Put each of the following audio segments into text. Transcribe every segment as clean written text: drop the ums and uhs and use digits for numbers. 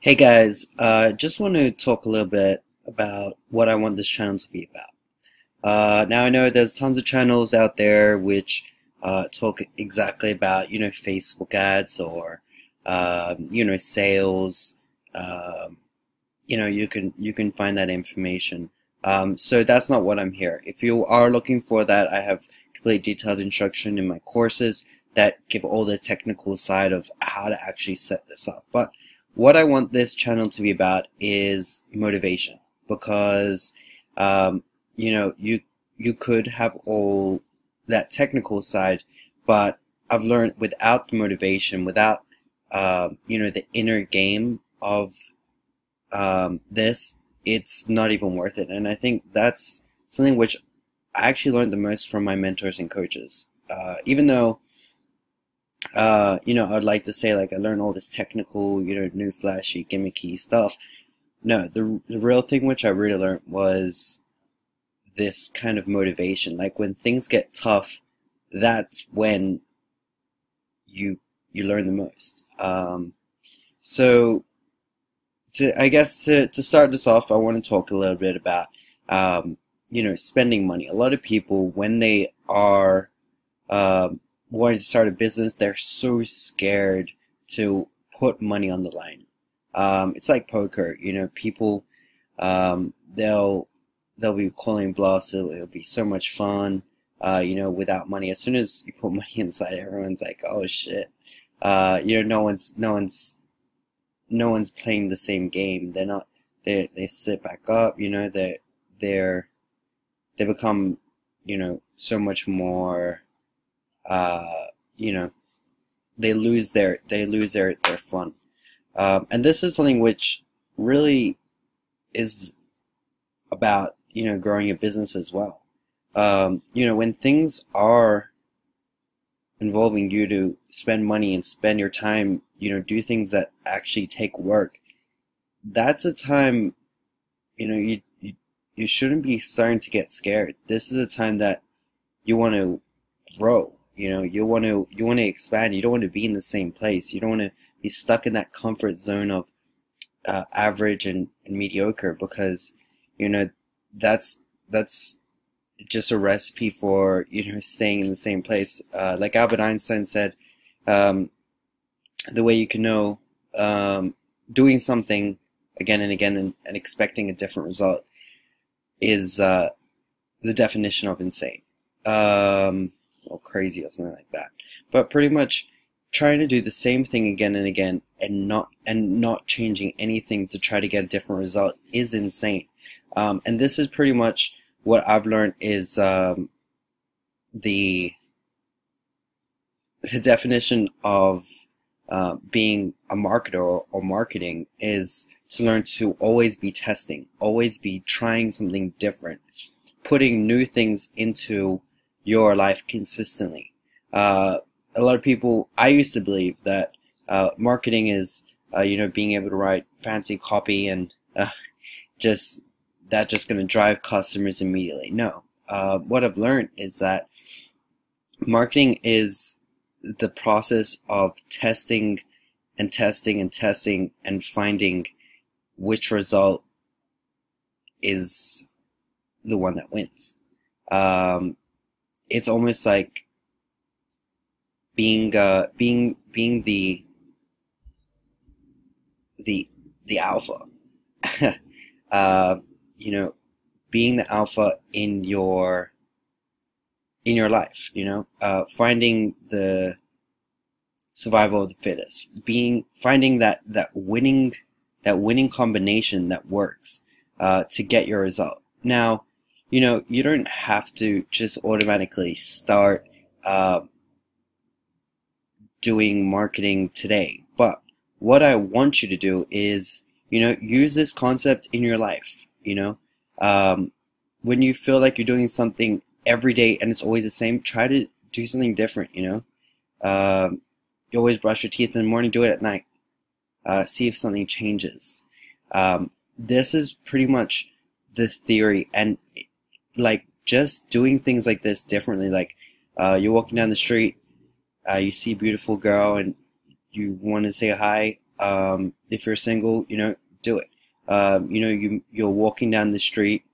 Hey guys, just want to talk a little bit about what I want this channel to be about. Now I know there's tons of channels out there which talk exactly about, Facebook ads or, sales. Um, you can find that information. So that's not what I'm here. If you are looking for that, I have complete detailed instruction in my courses that give all the technical side of how to actually set this up. But what I want this channel to be about is motivation, because um, you could have all that technical side, but I've learned without the motivation, without the inner game of this, it's not even worth it. And I think that's something which I actually learned the most from my mentors and coaches. Even though, I'd like to say like I learned all this technical, new flashy, gimmicky stuff. No, the real thing which I really learned was this kind of motivation. Like when things get tough, that's when you learn the most. So to start this off, I want to talk a little bit about spending money. A lot of people, when they are wanting to start a business, they're so scared to put money on the line. It's like poker, people they'll be calling bluffs. It'll be so much fun, without money. As soon as you put money inside, everyone's like, oh shit. No one's playing the same game. They're not. They sit back up. They're they become so much more. Uh, you know they lose their fun. And this is something which really is about growing a business as well. When things are involving you to spend money and spend your time, do things that actually take work, that's a time, you shouldn't be starting to get scared. This is a time that you want to grow. You want to expand. You don't want to be in the same place. You don't want to be stuck in that comfort zone of average and mediocre, because you know that's just a recipe for staying in the same place. Like Albert Einstein said, um, the way you can know doing something again and again and expecting a different result is the definition of insane, or crazy or something like that. But pretty much trying to do the same thing again and again and not changing anything to try to get a different result is insane. And this is pretty much what I've learned is the the definition of being a marketer or marketing is to learn to always be testing, always be trying something different, putting new things into your life consistently. Uh, a lot of people, I used to believe that marketing is, being able to write fancy copy and just just going to drive customers immediately. No. What I've learned is that marketing is the process of testing and testing and testing and finding which result is the one that wins. Um, it's almost like being the the alpha. uh, you know, being the alpha in your life. Finding the survival of the fittest, being finding that winning combination that works to get your result. Now, you don't have to just automatically start uh, doing marketing today, but what I want you to do is, use this concept in your life. Um, when you feel like you're doing something every day and it's always the same, try to do something different. You always brush your teeth in the morning, do it at night. See if something changes. This is pretty much the theory, and like just doing things like this differently. Like you're walking down the street, you see a beautiful girl, and you want to say hi. If you're single, do it. You're walking down the street,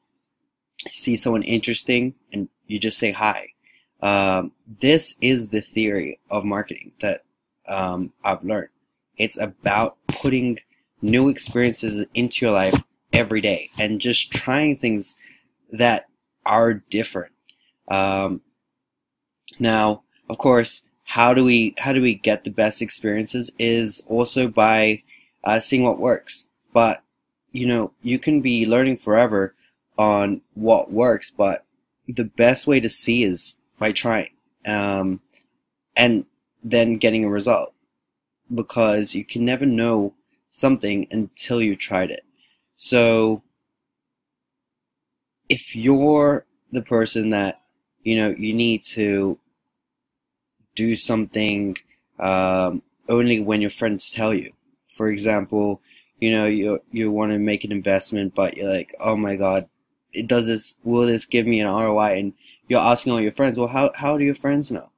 see someone interesting, and you just say hi. This is the theory of marketing that I've learned. It's about putting new experiences into your life every day and just trying things that are different. Now, of course, how do we get the best experiences is also by seeing what works. But you can be learning forever on what works, but the best way to see is by trying, and then getting a result, because you can never know something until you tried it. So if you're the person that you need to do something only when your friends tell you, for example, you want to make an investment, but you're like, oh my god, will this give me an ROI? And you're asking all your friends, well, how do your friends know?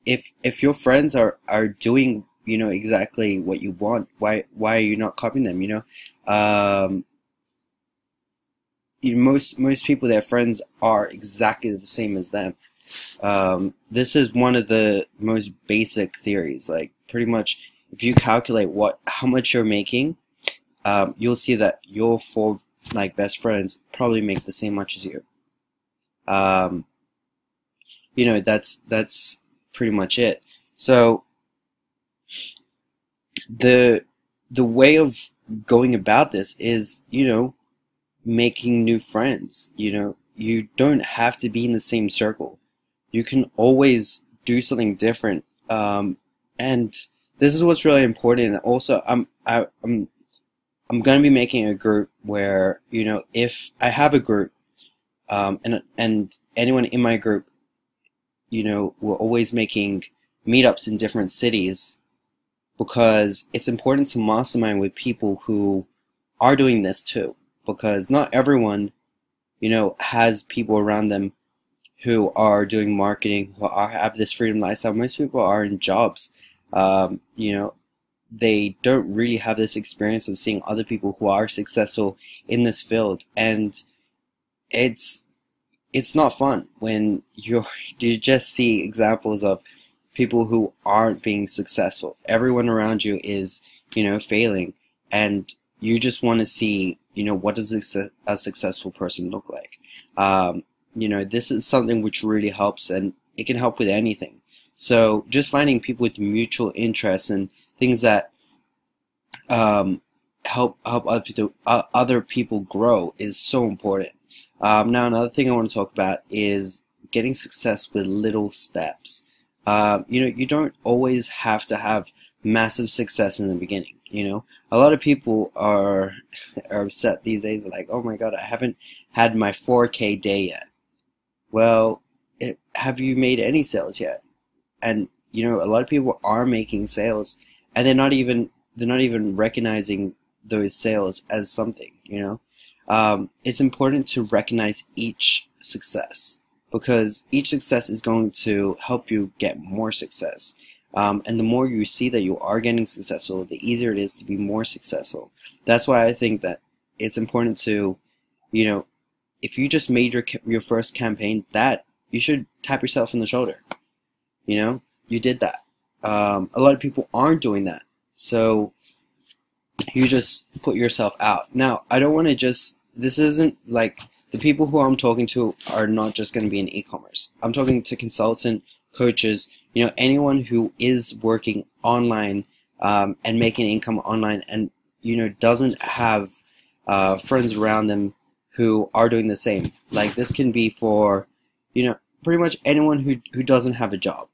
If your friends are doing exactly what you want, why are you not copying them? Most people, their friends are exactly the same as them. This is one of the most basic theories. Like, pretty much, if you calculate how much you're making, you'll see that your four best friends probably make the same much as you. That's pretty much it. So the way of going about this is making new friends. You don't have to be in the same circle. You can always do something different. And this is what's really important. Also, I'm going to be making a group where if I have a group, and anyone in my group, we're always making meetups in different cities, because it's important to mastermind with people who are doing this too. Because not everyone, has people around them who are doing marketing, who have this freedom lifestyle. Most people are in jobs. They don't really have this experience of seeing other people who are successful in this field, and it's not fun when you just see examples of people who aren't being successful. Everyone around you is failing, and you just want to see what does a successful person look like. This is something which really helps, and it can help with anything. So just finding people with mutual interests and things that help other people grow is so important. Now, another thing I want to talk about is getting success with little steps. You don't always have to have massive success in the beginning. A lot of people are upset these days, like, oh my god, I haven't had my 4K day yet. Well, have you made any sales yet? And a lot of people are making sales, and they're not even recognizing those sales as something. It's important to recognize each success, because each success is going to help you get more success. And the more you see that you are getting successful, the easier it is to be more successful. That's why I think that it's important to, if you just made your first campaign, that you should tap yourself on the shoulder. You did that. A lot of people aren't doing that. So you just put yourself out. Now, I don't want to this isn't like, the people who I'm talking to are not just going to be in e-commerce. I'm talking to consultant, coaches, anyone who is working online, and making income online, and, doesn't have friends around them who are doing the same. Like, this can be for, pretty much anyone who doesn't have a job,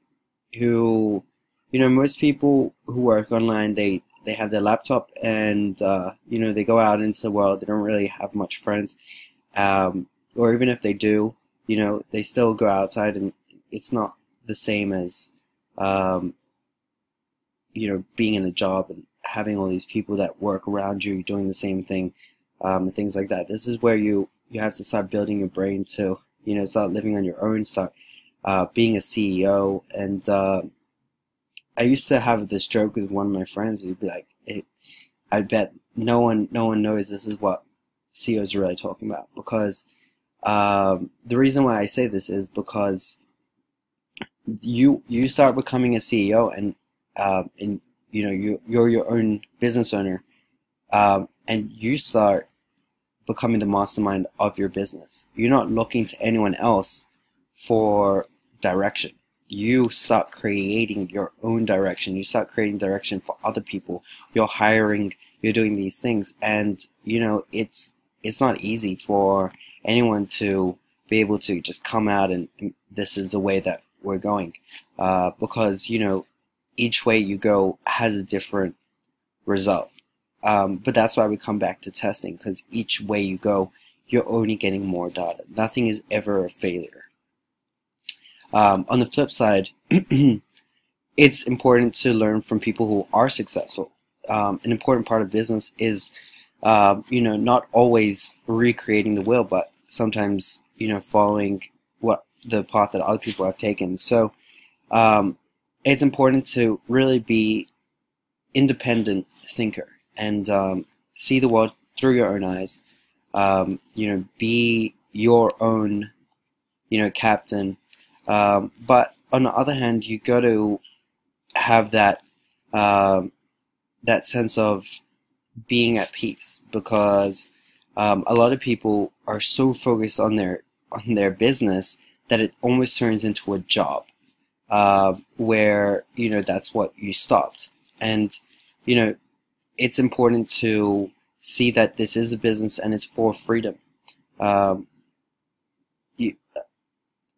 who, most people who work online, they have their laptop, and they go out into the world. They don't really have much friends, or even if they do, they still go outside, and it's not the same as being in a job and having all these people that work around you doing the same thing, and things like that. This is where you have to start building your brain to start living on your own, start being a CEO, and I used to have this joke with one of my friends. He'd be like, I bet no one knows this is what CEOs are really talking about, because the reason why I say this is because you start becoming a CEO, and you're your own business owner, and you start becoming the mastermind of your business. You're not looking to anyone else for direction. You start creating your own direction. You start creating direction for other people. You're hiring, you're doing these things, and it's not easy for anyone to be able to just come out and this is the way that we're going, because each way you go has a different result. But that's why we come back to testing, because each way you go, you're only getting more data. Nothing is ever a failure. On the flip side, it's important to learn from people who are successful. An important part of business is, not always recreating the wheel, but sometimes, following what the path that other people have taken. So, it's important to really be independent thinker and see the world through your own eyes. Be your own, captain. But on the other hand, you got to have that sense of being at peace, because a lot of people are so focused on their business that it almost turns into a job, where that's what you stopped. And it's important to see that this is a business and it's for freedom.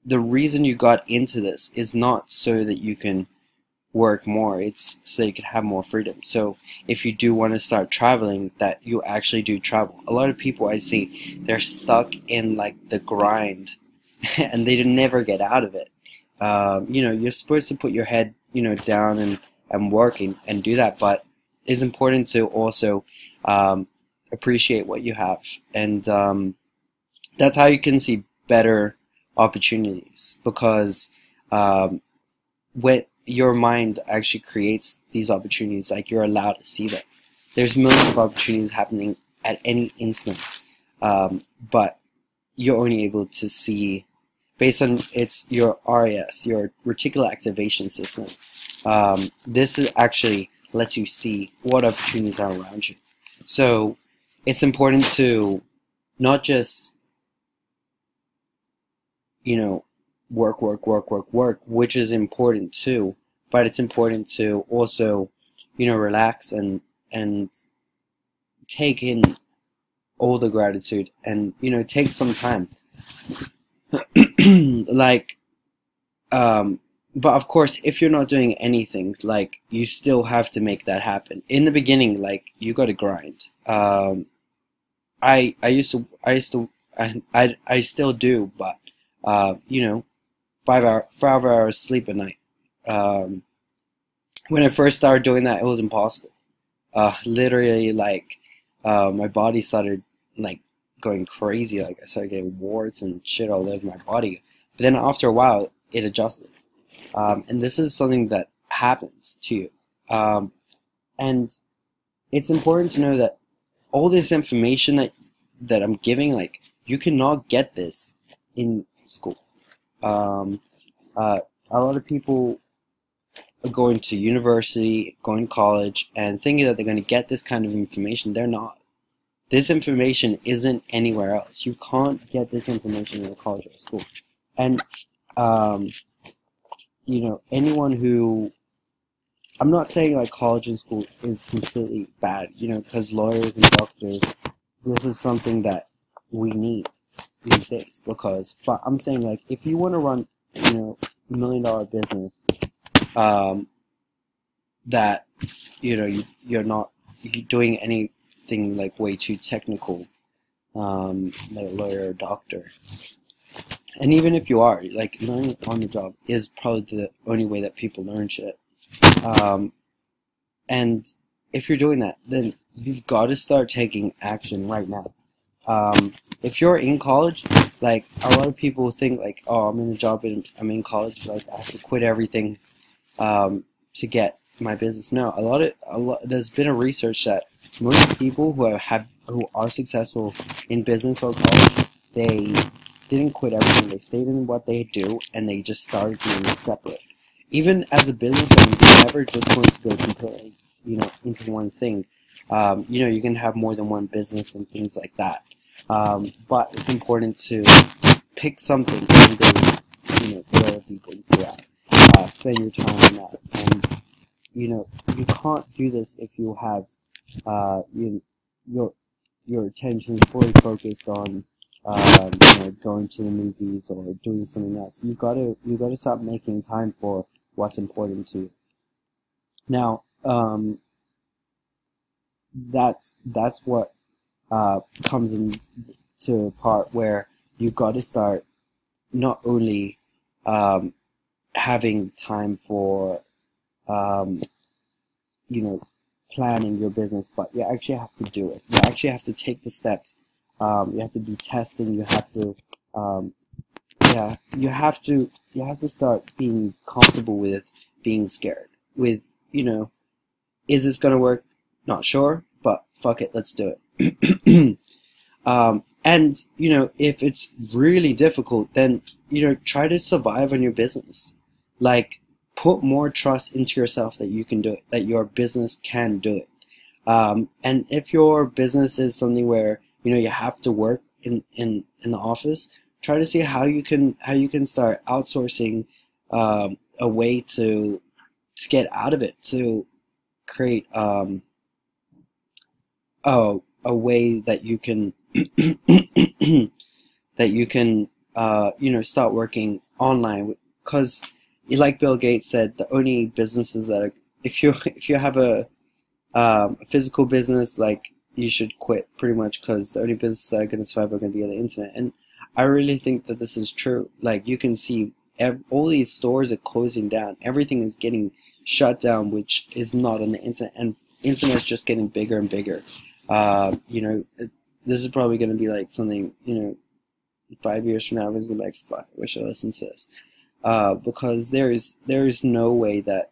The reason you got into this is not so that you can work more, it's so you can have more freedom. So if you do want to start traveling, that you actually do travel. A lot of people I see, they're stuck in like the grind and they never get out of it. You're supposed to put your head down and work and do that, but it's important to also appreciate what you have, and that's how you can see better opportunities, because when your mind actually creates these opportunities, like you're allowed to see them. There's millions of opportunities happening at any instant, but you're only able to see based on your RAS, your reticular activation system. This is actually lets you see what opportunities are around you. So it's important to not just work, which is important too, but it's important to also relax and take in all the gratitude, and take some time. But of course, if you're not doing anything, like, you still have to make that happen. In the beginning, like, you got to grind. I still do, but 5 hours sleep a night. When I first started doing that, it was impossible. Literally, my body started going crazy. Like, I started getting warts and shit all over my body. But then after a while, it adjusted. And this is something that happens to you. And it's important to know that all this information that I'm giving, you cannot get this in school. A lot of people are going to university, going to college, and thinking that they're going to get this kind of information. They're not. This information isn't anywhere else. You can't get this information in a college or school. And anyone who, I'm not saying college and school is completely bad, because lawyers and doctors, this is something that we need these days. But I'm saying, if you want to run, $1 million business, that, you're not doing anything way too technical, like a lawyer or doctor. And even if you are, learning on the job is probably the only way that people learn shit. And if you're doing that, then you've got to start taking action right now. If you're in college, a lot of people think, oh, I'm in a job and I'm in college, I have to quit everything, to to get my business. No, there's been a research that most people who are successful in business or college, they didn't quit everything. They stayed in what they do, and they just started being separate. Even as a business owner, you're never just going to go completely, into one thing. You can have more than one business and things like that. But it's important to pick something and go deep into that. Spend your time on that, and you can't do this if you have your attention fully focused on going to the movies or doing something else. You gotta start making time for what's important to you. Now, that's what comes into a part where you got to start not only having time for planning your business, but you actually have to do it. You actually have to take the steps. You have to be testing. You have to you have to start being comfortable with being scared. With is this gonna work? Not sure, but fuck it, let's do it. And if it's really difficult, then try to survive on your business. Like, put more trust into yourself that you can do it, that your business can do it. And if your business is something where you have to work in the office, try to see how you can start outsourcing a way to get out of it, to create a way that you can start working online. Because like Bill Gates said, the only businesses that are, if you have a physical business, like, you should quit pretty much, because the only businesses that are going to survive are going to be on the internet. And I really think that this is true. Like, you can see all these stores are closing down. Everything is getting shut down, which is not on the internet, and internet's just getting bigger and bigger. This is probably going to be like something, 5 years from now, everyone's going to be like, fuck, I wish I listened to this. Because there is no way that,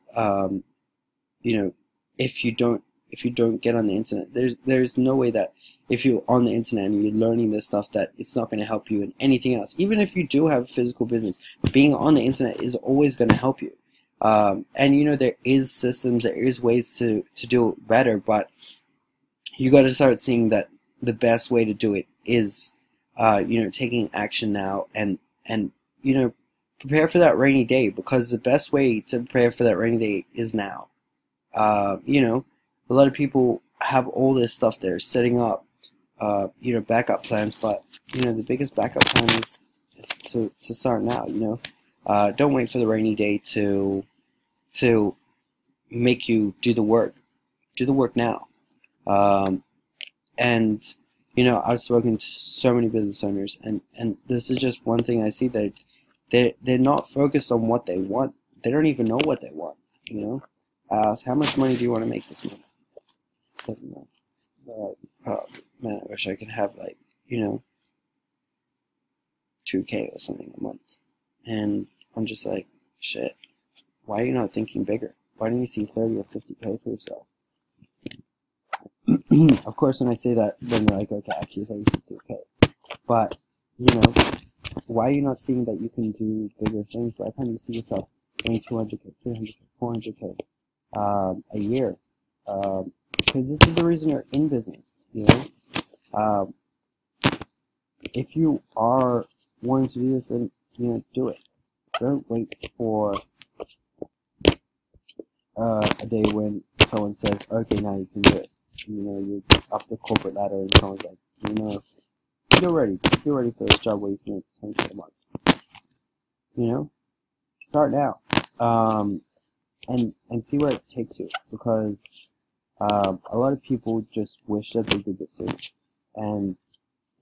if you don't get on the internet, there's no way that if you're on the internet and you're learning this stuff, that it's not going to help you in anything else. Even if you do have a physical business, being on the internet is always going to help you. And there is systems, there is ways to do it better, but you got to start seeing that the best way to do it is, taking action now, and prepare for that rainy day, because the best way to prepare for that rainy day is now. A lot of people have all this stuff they're setting up, backup plans, but the biggest backup plan is to start now. Don't wait for the rainy day to make you do the work. Do the work now. And I've spoken to so many business owners, and this is just one thing I see, that they're not focused on what they want. They don't even know what they want. How much money do you want to make this month? Doesn't know. Oh man, I wish I could have 2K or something a month. And I'm just like, shit. Why are you not thinking bigger? Why don't you see 30 or 50K for yourself? Of course, when I say that, then they're like, okay, actually, 30, 50K. But why are you not seeing that you can do bigger things? Why can't you see yourself doing 200K, 300K, 400K a year? Because this is the reason you're in business. If you are wanting to do this, then do it. Don't wait for a day when someone says, okay, now you can do it. You're up the corporate ladder, and someone's like, you're ready for this job where you can make 10K a month. Start now, and see where it takes you, because a lot of people just wish that they did this soon, and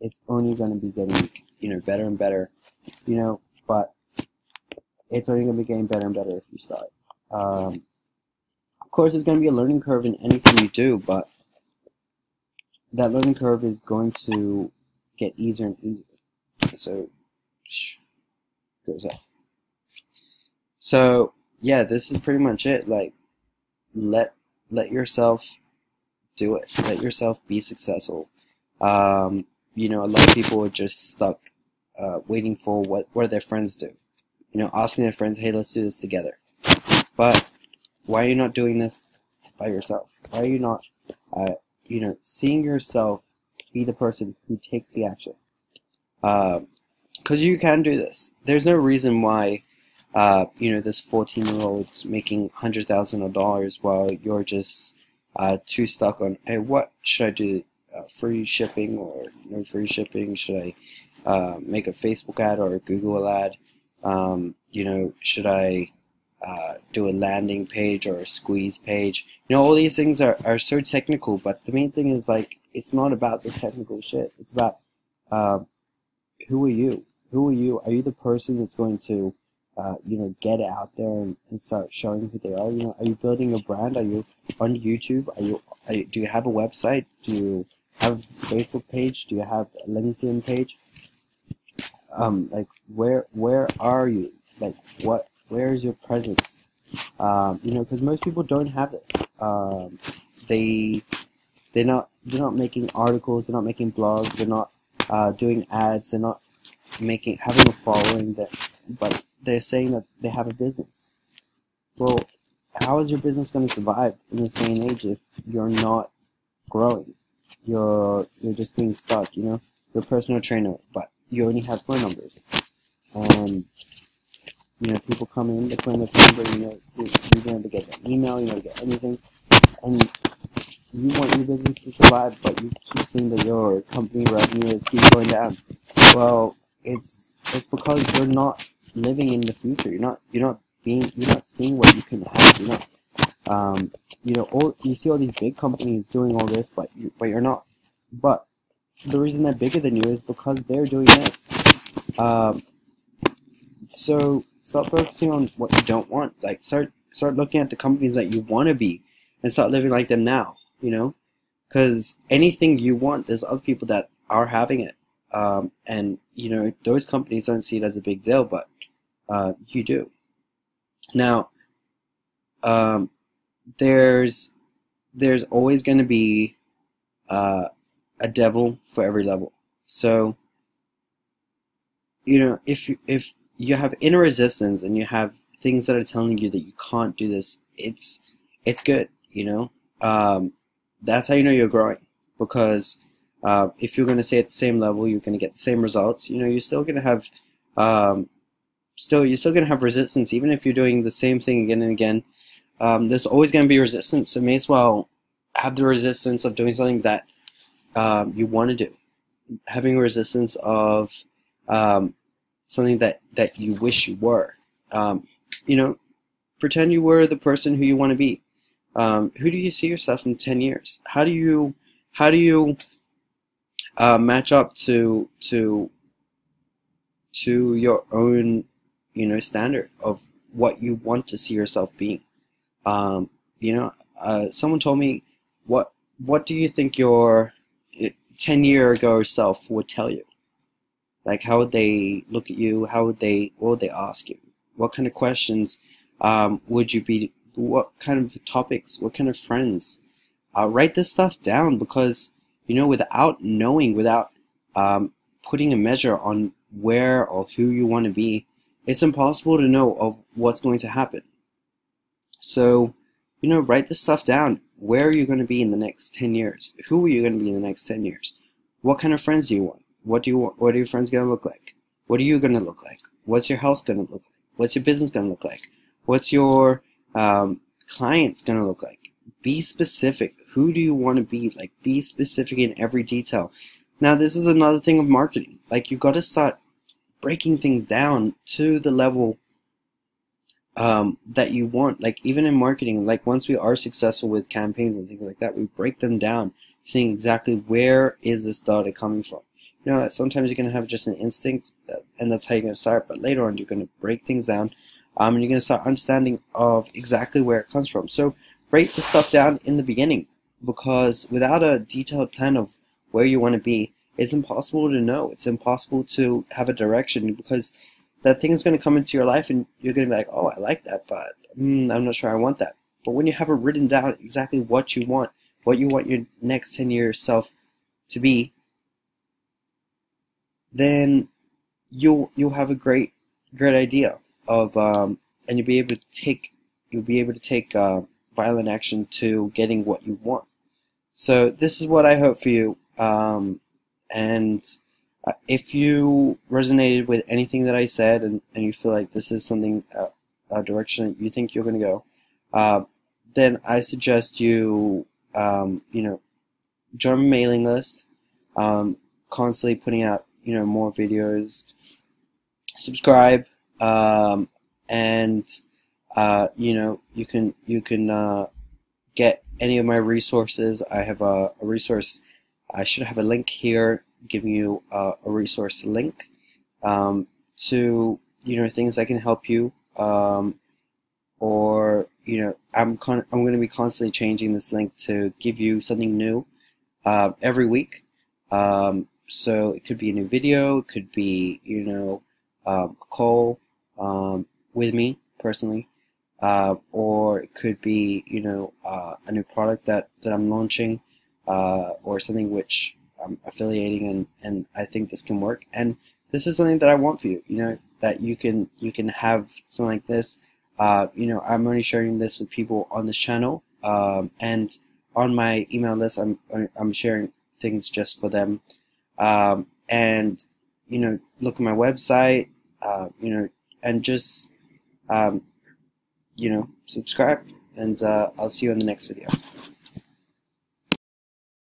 it's only going to be getting better and better, but it's only going to be getting better and better if you start. Of course, there's going to be a learning curve in anything you do, but that learning curve is going to get easier and easier. So, goes up. So, yeah, this is pretty much it. Like, let yourself do it. Let yourself be successful. You know, a lot of people are just stuck waiting for what do their friends do. You know, asking their friends, hey, let's do this together. But why are you not doing this by yourself? Why are you not, you know, seeing yourself be the person who takes the action? Because you can do this. There's no reason why, you know, this 14-year-old's making $100,000 while you're just too stuck on, hey, what should I do? Free shipping or no free shipping? Should I make a Facebook ad or a Google ad? You know, should I do a landing page or a squeeze page? You know, all these things are so technical, but the main thing is, like, it's not about the technical shit. It's about who are you? Who are you? Are you the person that's going to, you know, get out there and start showing who they are? You know, are you building a brand? Are you on YouTube? Do you have a website? Do you have a Facebook page? Do you have a LinkedIn page? Like, where are you? Like, where is your presence? You know, because most people don't have this. They're not making articles. They're not making blogs. They're not doing ads. They're not having a following. But they're saying that they have a business. Well, how is your business going to survive in this day and age if you're not growing? You're just being stuck. You know, you're a personal trainer, but you only have phone numbers. And you know, people come in, they put in their phone number, you know, you're going to get an email, you're going to get anything, and you want your business to survive, but you keep seeing that your company revenue is keep going down. Well, it's because you're not living in the future. You're not seeing what you can have. You're not, you know, you see all these big companies doing all this, but you're not. But the reason they're bigger than you is because they're doing this. So stop focusing on what you don't want. Like, start looking at the companies that you want to be, and start living like them now. You know, because anything you want, there's other people that are having it, and you know, those companies don't see it as a big deal, but you do. Now, there's always going to be a devil for every level. So, you know, if you have inner resistance and you have things that are telling you that you can't do this, it's good. You know, that's how you know you're growing. Because if you're going to stay at the same level, you're going to get the same results. You know, you're still going to have you're still going to have resistance, even if you're doing the same thing again and again. There's always going to be resistance. So may as well have the resistance of doing something that you want to do. Having resistance of something that you wish you were. You know, pretend you were the person who you want to be. Who do you see yourself in 10 years? How do you match up to your own, you know, standard of what you want to see yourself being? You know, someone told me, what do you think your 10-year ago self would tell you? Like, how would they look at you? What would they ask you? What kind of questions would you be? What kind of topics? What kind of friends? Write this stuff down, because, you know, without knowing, without putting a measure on where or who you want to be, it's impossible to know of what's going to happen. So, you know, write this stuff down. Where are you going to be in the next 10 years? Who are you going to be in the next 10 years? What kind of friends do you want? What do you want? What are your friends going to look like? What are you going to look like? What's your health going to look like? What's your business going to look like? What's your clients going to look like? Be specific. Who do you want to be? Like, be specific in every detail. Now, this is another thing of marketing. Like, you got to start breaking things down to the level that you want. Like, even in marketing, like, once we are successful with campaigns and things like that, we break them down, seeing exactly where is this data coming from. You know, sometimes you're going to have just an instinct, and that's how you're going to start, but later on you're going to break things down, and you're going to start understanding of exactly where it comes from. So break the stuff down in the beginning, because without a detailed plan of where you want to be, it's impossible to know. It's impossible to have a direction, because that thing is going to come into your life and you're going to be like, oh, I like that, but I'm not sure I want that. But when you have it written down exactly what you want your next 10-year self to be, then you'll have a great idea of and you'll be able to take violent action to getting what you want. So this is what I hope for you. And if you resonated with anything that I said, and you feel like this is something, a direction that you think you're going to go, then I suggest you, join my mailing list, constantly putting out, more videos, subscribe, and, you can get any of my resources. I have a resource. I should have a link here giving you a resource link to things that can help you, or I'm going to be constantly changing this link to give you something new every week. So it could be a new video, it could be a call with me personally, or it could be a new product that I'm launching, or something which I'm affiliating, and I think this can work, and this is something that I want for you, that you can have something like this. I'm only sharing this with people on this channel, and on my email list I'm sharing things just for them, and look at my website, and just subscribe, and I'll see you in the next video.